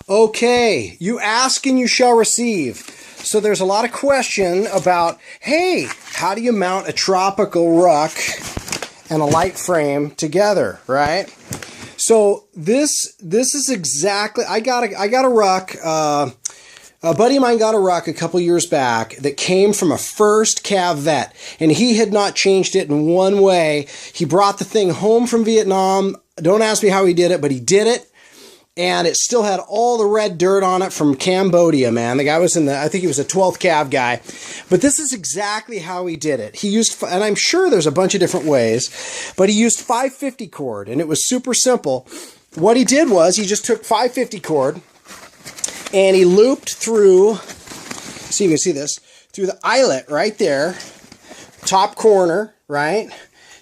Okay, you ask and you shall receive. So there's a lot of question about, hey, how do you mount a tropical ruck and a light frame together, right? So this is exactly, I got a ruck, a buddy of mine got a ruck a couple years back that came from a first cav vet, and he had not changed it in one way. He brought the thing home from Vietnam. Don't ask me how he did it, but he did it. And it still had all the red dirt on it from Cambodia, man. The guy was I think he was a 12th cav guy. But this is exactly how he did it. He used, and I'm sure there's a bunch of different ways, but he used 550 cord, and it was super simple. What he did was he just took 550 cord, and he looped through, see if you can see this, through the eyelet right there, top corner, right?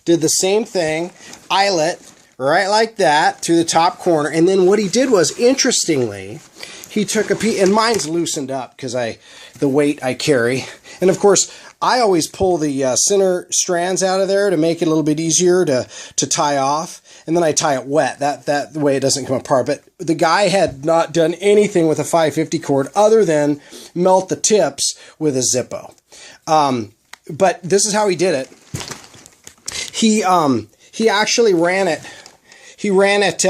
Did the same thing, eyelet, right like that, through the top corner. And then what he did was, interestingly, he took a piece, and mine's loosened up because the weight I carry. And of course, I always pull the center strands out of there to make it a little bit easier to tie off. And then I tie it wet. That way it doesn't come apart. But the guy had not done anything with a 550 cord other than melt the tips with a Zippo. But this is how he did it. He actually ran it. He ran it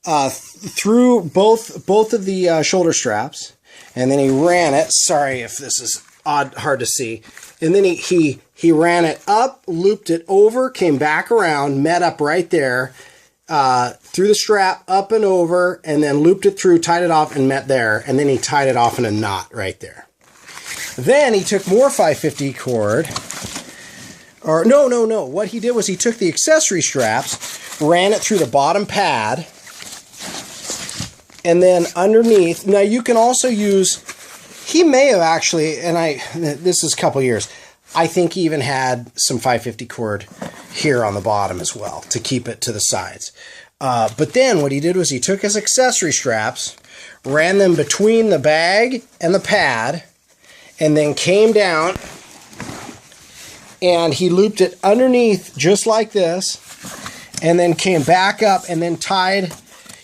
through both of the shoulder straps, and then he ran it. Sorry if this is hard to see. And then he ran it up, looped it over, came back around, met up right there, through the strap, up and over, and then looped it through, tied it off, and met there. And then he tied it off in a knot right there. Then he took more 550 cord. Or no. What he did was he took the accessory straps, ran it through the bottom pad, and then underneath. Now you can also use, he may have actually, and this is a couple years, I think he even had some 550 cord here on the bottom as well to keep it to the sides. But then what he did was he took his accessory straps, ran them between the bag and the pad, and then came down, and he looped it underneath just like this, and then came back up and then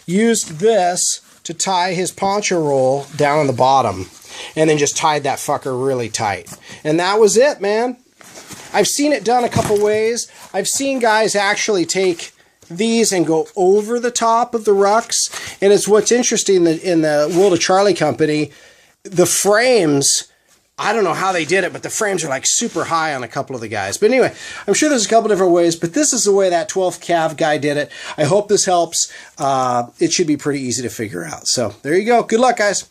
used this to tie his poncho roll down on the bottom, and then just tied that fucker really tight. And that was it, man. I've seen it done a couple ways. I've seen guys actually take these and go over the top of the rucks, and it's what's interesting in the World of Charlie company, the frames, I don't know how they did it, but the frames are like super high on a couple of the guys. But anyway, I'm sure there's a couple different ways, but this is the way that 12th cav guy did it. I hope this helps. It should be pretty easy to figure out. So there you go. Good luck, guys.